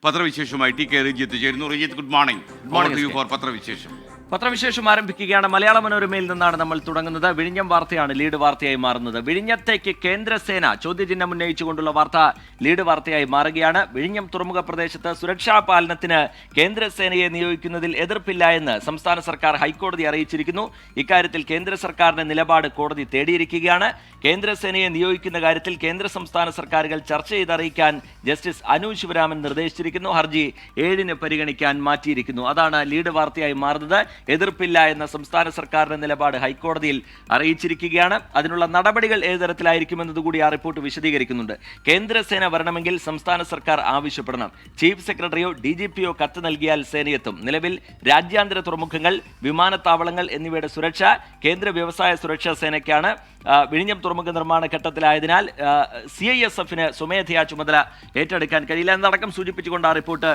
പത്രവിശേഷമായി T K Rijith ചേരുന്നു. Rijith, good morning. Good morning for Pathravishesham. Pathravishesham ആരംഭിക്കുകയാണ്. മലയാള മനോരമയിൽ നിന്നാണ് നമ്മൾ തുടങ്ങുന്നത്. വിഴിഞ്ഞം വാർത്തയാണ് ലീഡ് വാർത്തയായി മാറുന്നത്. വിഴിഞ്ഞത്തേക്ക് കേന്ദ്രസേന ചോദ്യചിഹ്നം ഉന്നയിച്ചുകൊണ്ടുള്ള വാർത്ത ലീഡ് വാർത്തയായി മാറുകയാണ്. വിഴിഞ്ഞം തുറമുഖ പ്രദേശത്ത് സുരക്ഷാ പാലനത്തിന് കേന്ദ്രസേനയെ നിയോഗിക്കുന്നതിൽ എതിർപ്പില്ല എന്ന് സംസ്ഥാന സർക്കാർ ഹൈക്കോടതി അറിയിച്ചിരിക്കുന്നു. ഇക്കാര്യത്തിൽ കേന്ദ്ര സർക്കാരിന്റെ നിലപാട് കോടതി തേടിയിരിക്കുകയാണ്. കേന്ദ്രസേനയെ നിയോഗിക്കുന്ന കാര്യത്തിൽ കേന്ദ്ര സംസ്ഥാന സർക്കാരുകൾ ചർച്ച ചെയ്ത് അറിയിക്കാൻ ജസ്റ്റിസ് അനു ശിവരാമൻ നിർദ്ദേശിച്ചിരിക്കുന്നു. ഹർജി 7-ന് പരിഗണിക്കാൻ മാറ്റിയിരിക്കുന്നു. അതാണ് ലീഡ് വാർത്തയായി മാറുന്നത്. എതിർപ്പില്ല എന്ന സംസ്ഥാന സർക്കാരിന്റെ നിലപാട് ഹൈക്കോടതിയിൽ അറിയിച്ചിരിക്കുകയാണ്. അതിനുള്ള നടപടികൾ ഏത് തരത്തിലായിരിക്കുമെന്നതുകൂടി ആ റിപ്പോർട്ട് വിശദീകരിക്കുന്നുണ്ട്. കേന്ദ്രസേന വരണമെങ്കിൽ സംസ്ഥാന സർക്കാർ ആവശ്യപ്പെടണം. ചീഫ് സെക്രട്ടറിയോ DGPയോ കത്ത് നൽകിയാൽ സേനയെത്തും. നിലവിൽ രാജ്യാന്തര തുറമുഖങ്ങൾ, വിമാനത്താവളങ്ങൾ എന്നിവയുടെ സുരക്ഷ കേന്ദ്ര വ്യവസായ സുരക്ഷാ സേനയ്ക്കാണ്. വിഴിഞ്ഞം തുറമുഖ നിർമ്മാണ ഘട്ടത്തിലായതിനാൽ CISF-ന് സ്വമേധയാ ചുമതല ഏറ്റെടുക്കാൻ കഴിയില്ല എന്നടക്കം സൂചിപ്പിച്ചുകൊണ്ട് ആ റിപ്പോർട്ട്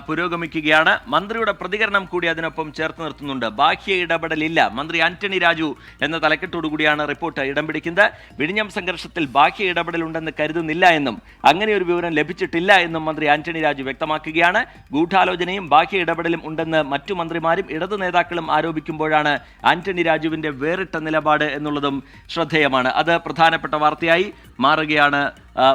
പുരോഗമിക്കുകയാണ്. മന്ത്രിയുടെ പ്രതികരണം കൂടി അതിനൊപ്പം ചേർത്ത് നിർത്തുന്നുണ്ട്. ബാഹ്യ ഇടപെടലില്ല, മന്ത്രി ആന്റണി രാജു എന്ന തലക്കെട്ടോടുകൂടിയാണ് റിപ്പോർട്ട് ഇടം പിടിക്കുന്നത്. വിഴിഞ്ഞം സംഘർഷത്തിൽ ബാഹ്യ ഇടപെടലുണ്ടെന്ന് കരുതുന്നില്ല എന്നും അങ്ങനെ ഒരു വിവരം ലഭിച്ചിട്ടില്ല എന്നും മന്ത്രി ആന്റണി രാജു വ്യക്തമാക്കുകയാണ്. ഗൂഢാലോചനയും ബാഹ്യ ഇടപെടലും ഉണ്ടെന്ന് മറ്റു മന്ത്രിമാരും ഇടതു നേതാക്കളും ആരോപിക്കുമ്പോഴാണ് ആന്റണി രാജുവിന്റെ വേറിട്ട നിലപാട് എന്നുള്ളതും ശ്രദ്ധേയമാണ്. അത് പ്രധാനപ്പെട്ട വാർത്തയായി മാറുകയാണ്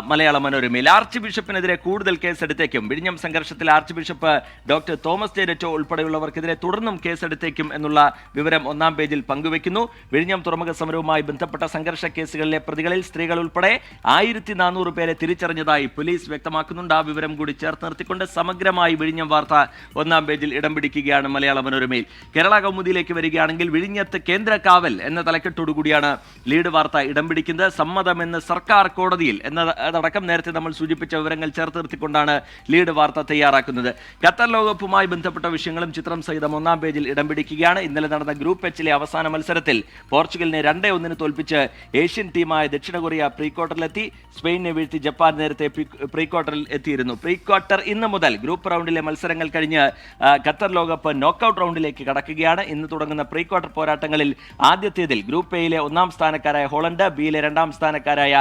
മലയാള മനോരമയിൽ. ആർച്ച് ബിഷപ്പിനെതിരെ കൂടുതൽ കേസെടുത്തേക്കും. വിഴിഞ്ഞം സംഘർഷത്തിൽ archbishop doctor Thomas J ഉൾപ്പെടെയുള്ളവർക്കെതിരെ തുടർന്നും കേസെടുത്തേക്കും എന്നുള്ള വിവരം ഒന്നാം പേജിൽ പങ്കുവയ്ക്കുന്നു. വിഴിഞ്ഞം തുറമുഖ സമരവുമായി ബന്ധപ്പെട്ട സംഘർഷ കേസുകളിലെ പ്രതികളിൽ സ്ത്രീകൾ ഉൾപ്പെടെ 1400 പേരെ തിരിച്ചറിഞ്ഞതായി പോലീസ് വ്യക്തമാക്കുന്നുണ്ട്. ആ വിവരം കൂടി ചേർത്ത് നിർത്തിക്കൊണ്ട് സമഗ്രമായി വിഴിഞ്ഞം വാർത്ത ഒന്നാം പേജിൽ ഇടം പിടിക്കുകയാണ് മലയാള മനോരമയിൽ. കേരള കൗമുദിയിലേക്ക് വരികയാണെങ്കിൽ വിഴിഞ്ഞത്ത് കേന്ദ്ര കാവൽ എന്ന തലക്കെട്ടോടുകൂടിയാണ് ലീഡ് വാർത്ത ഇടം പിടിക്കുന്നത്. സമ്മതമെന്ന് സർക്കാർ കോടതിയിൽ അതടക്കം നേരത്തെ നമ്മൾ സൂചിപ്പിച്ച വിവരങ്ങൾ ചേർത്ത് നിർത്തിക്കൊണ്ടാണ് ലീഡ് വാർത്ത തയ്യാറാക്കുന്നത്. ഖത്തർ ലോകകപ്പുമായി ബന്ധപ്പെട്ട വിഷയങ്ങളും ചിത്രം സഹിതം ഒന്നാം പേജിൽ ഇടം പിടിക്കുകയാണ്. ഇന്നലെ നടന്ന ഗ്രൂപ്പ് എച്ചിലെ അവസാന മത്സരത്തിൽ പോർച്ചുഗലിനെ 2-1 തോൽപ്പിച്ച് ഏഷ്യൻ ടീമായ ദക്ഷിണ കൊറിയ പ്രീ ക്വാർട്ടറിലെത്തി. സ്പെയിനിനെ വീഴ്ത്തി ജപ്പാൻ നേരത്തെ പ്രീ ക്വാർട്ടറിൽ എത്തിയിരുന്നു. പ്രീ ക്വാർട്ടർ ഇന്ന് മുതൽ ഗ്രൂപ്പ് റൗണ്ടിലെ മത്സരങ്ങൾ കഴിഞ്ഞ് ഖത്തർ ലോകകപ്പ് നോക്കൌട്ട് റൗണ്ടിലേക്ക് കടക്കുകയാണ്. ഇന്ന് തുടങ്ങുന്ന പ്രീ ക്വാർട്ടർ പോരാട്ടങ്ങളിൽ ആദ്യത്തേതിൽ ഗ്രൂപ്പ് എയിലെ 1-ാം സ്ഥാനക്കാരായ ഹോളണ്ട്, ബിയിലെ 2-ാം സ്ഥാനക്കാരായ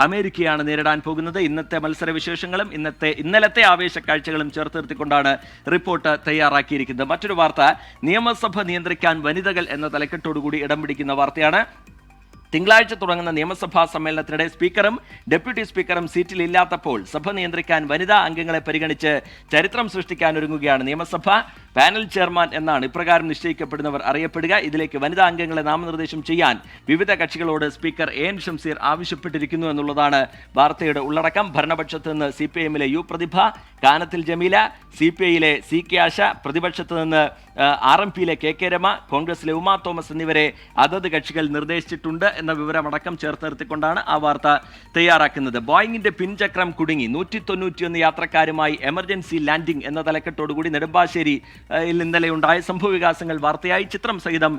അമേരിക്കയാണ് നേരിടാൻ പോകുന്നത്. ഇന്നത്തെ മത്സരവിശേഷങ്ങളും ഇന്നലത്തെ ആവേശ കാഴ്ചകളും ചേർത്ത് നിർത്തിക്കൊണ്ടാണ് റിപ്പോർട്ട് തയ്യാറാക്കിയിരിക്കുന്നത്. മറ്റൊരു വാർത്ത നിയമസഭ നിയന്ത്രിക്കാൻ വനിതകൾ എന്ന തലക്കെട്ടോടുകൂടി ഇടം പിടിക്കുന്ന വാർത്തയാണ്. തിങ്കളാഴ്ച തുടങ്ങുന്ന നിയമസഭാ സമ്മേളനത്തിനിടെ സ്പീക്കറും ഡെപ്യൂട്ടി സ്പീക്കറും സീറ്റിലില്ലാത്തപ്പോൾ സഭ നിയന്ത്രിക്കാൻ വനിതാ അംഗങ്ങളെ പരിഗണിച്ച് ചരിത്രം സൃഷ്ടിക്കാൻ ഒരുങ്ങുകയാണ് നിയമസഭ. പാനൽ ചെയർമാൻ എന്നാണ് ഇപ്രകാരം നിശ്ചയിക്കപ്പെടുന്നവർ അറിയപ്പെടുക. ഇതിലേക്ക് വനിതാ അംഗങ്ങളെ നാമനിർദ്ദേശം ചെയ്യാൻ വിവിധ കക്ഷികളോട് സ്പീക്കർ AN ഷംസീർ ആവശ്യപ്പെട്ടിരിക്കുന്നു എന്നുള്ളതാണ് വാർത്തയുടെ ഉള്ളടക്കം. ഭരണപക്ഷത്ത് നിന്ന് CPIM-ലെ U പ്രതിഭ, കാനത്തിൽ ജമീല, CPI-യിലെ CK ആശ, പ്രതിപക്ഷത്ത് നിന്ന് RMP-യിലെ KK രമ, കോൺഗ്രസിലെ ഉമാ തോമസ് എന്നിവരെ അതത് കക്ഷികൾ നിർദ്ദേശിച്ചിട്ടുണ്ട് എന്ന വിവരമടക്കം ചേർത്ത് നിർത്തിക്കൊണ്ടാണ് ആ വാർത്ത തയ്യാറാക്കുന്നത്. ബോയിങ്ങിന്റെ പിൻചക്രം കുടുങ്ങി, 191 യാത്രക്കാരുമായി എമർജൻസി ലാൻഡിംഗ് എന്ന തലക്കെട്ടോടുകൂടി നെടുമ്പാശ്ശേരി ഇന്നലെ ഉണ്ടായ സംഭവവികാസങ്ങൾ വാർത്തയായി ചിത്രം സഹിതം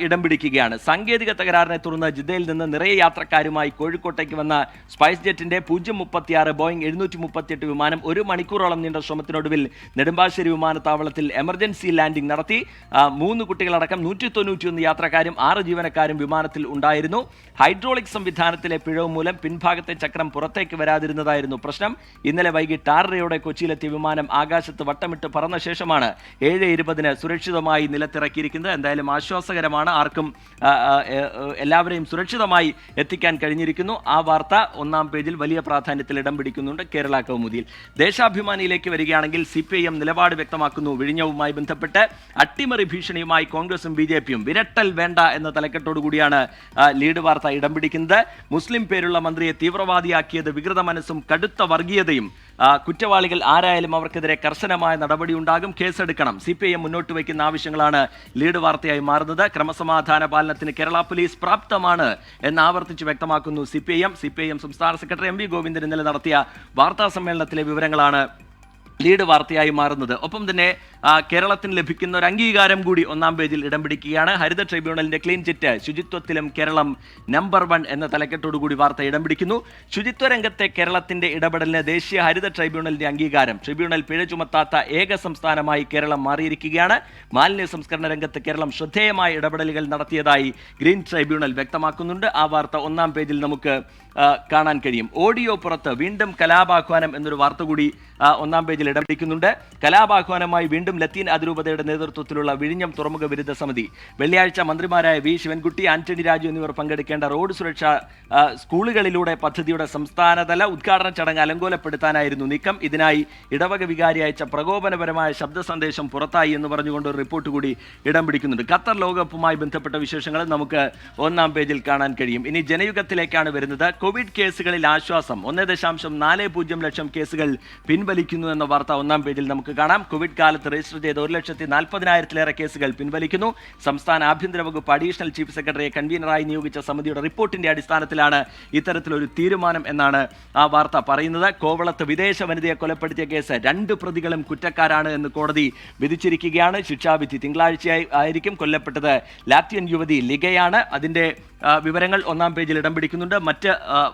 ഇടം പിടിക്കുകയാണ്. സാങ്കേതിക തകരാറിനെ തുടർന്ന് ജിദ്ദയിൽ നിന്ന് നിറയെ യാത്രക്കാരുമായി കോഴിക്കോട്ടേക്ക് വന്ന സ്പൈസ് ജെറ്റിന്റെ 036 ബോയിങ് 738 വിമാനം 1 മണിക്കൂറോളം നീണ്ട ശ്രമത്തിനൊടുവിൽ നെടുമ്പാശ്ശേരി വിമാനത്താവളത്തിൽ എമർജൻസി ലാൻഡിംഗ് നടത്തി. 3 കുട്ടികളടക്കം 191 യാത്രക്കാരും 6 ജീവനക്കാരും വിമാനത്തിൽ ഉണ്ടായിരുന്നു. ഹൈഡ്രോളിക് സംവിധാനത്തിലെ പിഴവ് മൂലം പിൻഭാഗത്തെ ചക്രം പുറത്തേക്ക് വരാതിരുന്നതായിരുന്നു പ്രശ്നം. ഇന്നലെ വൈകിട്ട് 6:30 കൊച്ചിയിലെത്തിയ വിമാനം ആകാശത്ത് വട്ടമിട്ട് പറന്ന ശേഷമാണ് 7:20 സുരക്ഷിതമായി നിലത്തിറക്കിയിരിക്കുന്നത്. എന്തായാലും ആശ്വാസകരമാണ്. ആർക്കും എല്ലാവരെയും സുരക്ഷിതമായി എത്തിക്കാൻ കഴിഞ്ഞിരിക്കുന്നു. ആ വാർത്ത ഒന്നാം പേജിൽ വലിയ പ്രാധാന്യത്തിൽ ഇടം പിടിക്കുന്നുണ്ട് കേരള കൗമുദിയിൽ. ദേശാഭിമാനിയിലേക്ക് വരികയാണെങ്കിൽ CPIM നിലപാട് വ്യക്തമാക്കുന്നു. വിഴിഞ്ഞവുമായി ബന്ധപ്പെട്ട് അട്ടിമറി ഭീഷണിയുമായി കോൺഗ്രസും BJP-യും വിരട്ടൽ വേണ്ട എന്ന തലക്കെട്ടോടുകൂടിയാണ് ലീഡ് വാർത്ത ഇടം പിടിക്കുന്നത്. മുസ്ലിം പേരുള്ള മന്ത്രിയെ തീവ്രവാദിയാക്കിയത് വികൃത മനസ്സും കടുത്ത വർഗീയതയും. കുറ്റവാളികൾ ആരായാലും അവർക്കെതിരെ കർശനമായ നടപടിയുണ്ടാകും, കേസെടുക്കണം. CPIM മുന്നോട്ട് വയ്ക്കുന്ന ആവശ്യങ്ങളാണ് ലീഡ് വാർത്തയായി മാറുന്നത്. ക്രമസമാധാന പാലനത്തിന് കേരള പോലീസ് പ്രാപ്തമാണ് എന്ന് ആവർത്തിച്ച് വ്യക്തമാക്കുന്നു CPIM സംസ്ഥാന സെക്രട്ടറി MV ഗോവിന്ദൻ ഇന്നലെ നടത്തിയ വാർത്താ സമ്മേളനത്തിലെ വിവരങ്ങളാണ് ലീഡ് വാർത്തയായി മാറുന്നത്. ഒപ്പം തന്നെ കേരളത്തിന് ലഭിക്കുന്ന ഒരു അംഗീകാരം കൂടി ഒന്നാം പേജിൽ ഇടം പിടിക്കുകയാണ്. ഹരിത ട്രൈബ്യൂണലിന്റെ ക്ലീൻ ചിറ്റ്, ശുചിത്വത്തിലും കേരളം നമ്പർ 1 എന്ന തലക്കെട്ടോടുകൂടി വാർത്ത ഇടം പിടിക്കുന്നു. ശുചിത്വ രംഗത്തെ കേരളത്തിന്റെ ഇടപെടലിന് ദേശീയ ഹരിത ട്രൈബ്യൂണലിന്റെ അംഗീകാരം. ട്രൈബ്യൂണൽ പിഴ ചുമത്താത്ത ഏക സംസ്ഥാനമായി കേരളം മാറിയിരിക്കുകയാണ്. മാലിന്യ സംസ്കരണ രംഗത്ത് കേരളം ശ്രദ്ധേയമായ ഇടപെടലുകൾ നടത്തിയതായി ഗ്രീൻ ട്രൈബ്യൂണൽ വ്യക്തമാക്കുന്നുണ്ട്. ആ വാർത്ത ഒന്നാം പേജിൽ നമുക്ക് കാണാൻ കഴിയും. ഓഡിയോ പുറത്ത്, വീണ്ടും കലാപാഹ്വാനം എന്നൊരു വാർത്ത കൂടി ഒന്നാം പേജിൽ ഇടം പിടിക്കുന്നുണ്ട്. കലാപാഹ്വാനമായി വീണ്ടും ലത്തീൻ അതിരൂപതയുടെ നേതൃത്വത്തിലുള്ള വിഴിഞ്ഞം തുറമുഖ വിരുദ്ധ സമിതി. വെള്ളിയാഴ്ച മന്ത്രിമാരായ വി ശിവൻകുട്ടി, ആന്റണി രാജു എന്നിവർ പങ്കെടുക്കേണ്ട റോഡ് സുരക്ഷ സ്കൂളുകളിലൂടെ പദ്ധതിയുടെ സംസ്ഥാനതല ഉദ്ഘാടന ചടങ്ങ് അലങ്കോലപ്പെടുത്താനായിരുന്നു നീക്കം. ഇതിനായി ഇടവക വികാരി അയച്ച പ്രകോപനപരമായ ശബ്ദ സന്ദേശം പുറത്തായി എന്ന് പറഞ്ഞുകൊണ്ട് ഒരു റിപ്പോർട്ട് കൂടി ഇടം പിടിക്കുന്നുണ്ട്. ഖത്തർ ലോകകപ്പുമായി ബന്ധപ്പെട്ട വിശേഷങ്ങൾ നമുക്ക് ഒന്നാം പേജിൽ കാണാൻ കഴിയും. ഇനി ജനയുഗത്തിലേക്കാണ് വരുന്നത്. കോവിഡ് കേസുകളിൽ ആശ്വാസം, 1.40 ലക്ഷം കേസുകൾ പിൻവലിക്കുന്നു എന്ന വാർത്ത ഒന്നാം പേജിൽ നമുക്ക് കാണാം. കോവിഡ് കാലത്ത് രജിസ്റ്റർ ചെയ്ത 1,40,000-ലേറെ കേസുകൾ പിൻവലിക്കുന്നു. സംസ്ഥാന ആഭ്യന്തര വകുപ്പ് അഡീഷണൽ ചീഫ് സെക്രട്ടറിയെ കൺവീനറായി നിയോഗിച്ച സമിതിയുടെ റിപ്പോർട്ടിന്റെ അടിസ്ഥാനത്തിലാണ് ഇത്തരത്തിലൊരു തീരുമാനം എന്നാണ് ആ വാർത്ത പറയുന്നത്. കോവളത്ത് വിദേശ വനിതയെ കൊലപ്പെടുത്തിയ കേസ് 2 പ്രതികളും കുറ്റക്കാരാണ് എന്ന് കോടതി വിധിച്ചിരിക്കുകയാണ്. ശിക്ഷാവിധി തിങ്കളാഴ്ചയായി ആയിരിക്കും. കൊല്ലപ്പെട്ടത് ലാറ്റ്വിയൻ യുവതി ലിഗയാണ്. അതിന്റെ വിവരങ്ങൾ ഒന്നാം പേജിൽ ഇടം പിടിക്കുന്നുണ്ട്. മറ്റ്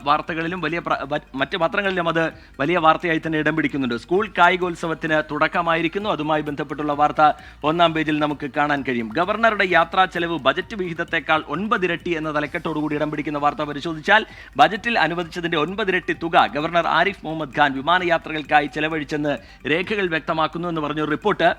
വാർത്തകളിലും മറ്റ് പത്രങ്ങളിലും അത് വലിയ വാർത്തയായി തന്നെ ഇടം പിടിക്കുന്നുണ്ട്. സ്കൂൾ കായികോത്സവത്തിന് തുടക്കമായിരിക്കുന്നു. അതുമായി ബന്ധപ്പെട്ടുള്ള വാർത്ത ഒന്നാം പേജിൽ നമുക്ക് കാണാൻ കഴിയും. ഗവർണറുടെ യാത്രാ ചെലവ് ബജറ്റ് വിഹിതത്തെക്കാൾ 9 ഇരട്ടി എന്ന തലക്കെട്ടോടുകൂടി ഇടം പിടിക്കുന്ന വാർത്ത പരിശോധിച്ചാൽ ബജറ്റിൽ അനുവദിച്ചതിന്റെ 9 ഇരട്ടി തുക ഗവർണർ ആരിഫ് മുഹമ്മദ് ഖാൻ വിമാനയാത്രകൾക്കായി ചെലവഴിച്ചെന്ന് രേഖകൾ വ്യക്തമാക്കുന്നു എന്ന് പറഞ്ഞൊരു റിപ്പോർട്ട്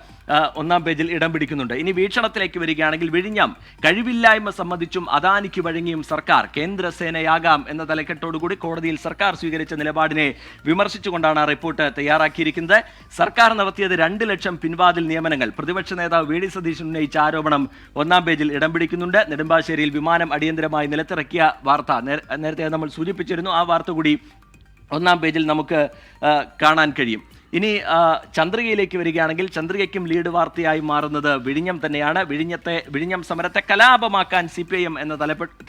ഒന്നാം പേജിൽ ഇടം പിടിക്കുന്നുണ്ട്. ഇനി വീക്ഷണത്തിലേക്ക് വരികയാണെങ്കിൽ, വിഴിഞ്ഞം കഴിവില്ലായ്മ സംബന്ധിച്ചും അദാനിക്ക് വഴങ്ങിയും സർക്കാർ കേന്ദ്രസേനയാകാം എന്ന തലക്കെട്ടോടുകൂടി കോടതിയിൽ സർക്കാർ സ്വീകരിച്ച നിലപാടിനെ വിമർശിച്ചുകൊണ്ടാണ് ആ റിപ്പോർട്ട് തയ്യാറാക്കിയിരിക്കുന്നത്. സർക്കാർ നടത്തിയത് 2 ലക്ഷം പിൻവാതിൽ നിയമനങ്ങൾ. പ്രതിപക്ഷ നേതാവ് വി ഡി സതീശൻ ഉന്നയിച്ച ആരോപണം ഒന്നാം പേജിൽ ഇടം പിടിക്കുന്നുണ്ട്. നെടുമ്പാശ്ശേരിയിൽ വിമാനം അടിയന്തരമായി നിലത്തിറക്കിയ വാർത്ത നേരത്തെ നമ്മൾ സൂചിപ്പിച്ചിരുന്നു. ആ വാർത്ത കൂടി ഒന്നാം പേജിൽ നമുക്ക് കാണാൻ കഴിയും. ഇനി ചന്ദ്രികയിലേക്ക് വരികയാണെങ്കിൽ, ചന്ദ്രികയ്ക്കും ലീഡ് വാർത്തയായി മാറുന്നത് വിഴിഞ്ഞം തന്നെയാണ്. വിഴിഞ്ഞം സമരത്തെ കലാപമാക്കാൻ CPIM എന്ന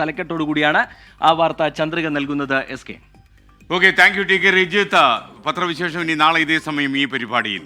തലക്കെട്ടോടുകൂടിയാണ് ആ വാർത്ത ചന്ദ്രിക നൽകുന്നത്. SK. Okay, thank you T K. Rijith, Pathravishesham ഇനി നാളെ ഇതേ സമയം ഈ പരിപാടിയിൽ.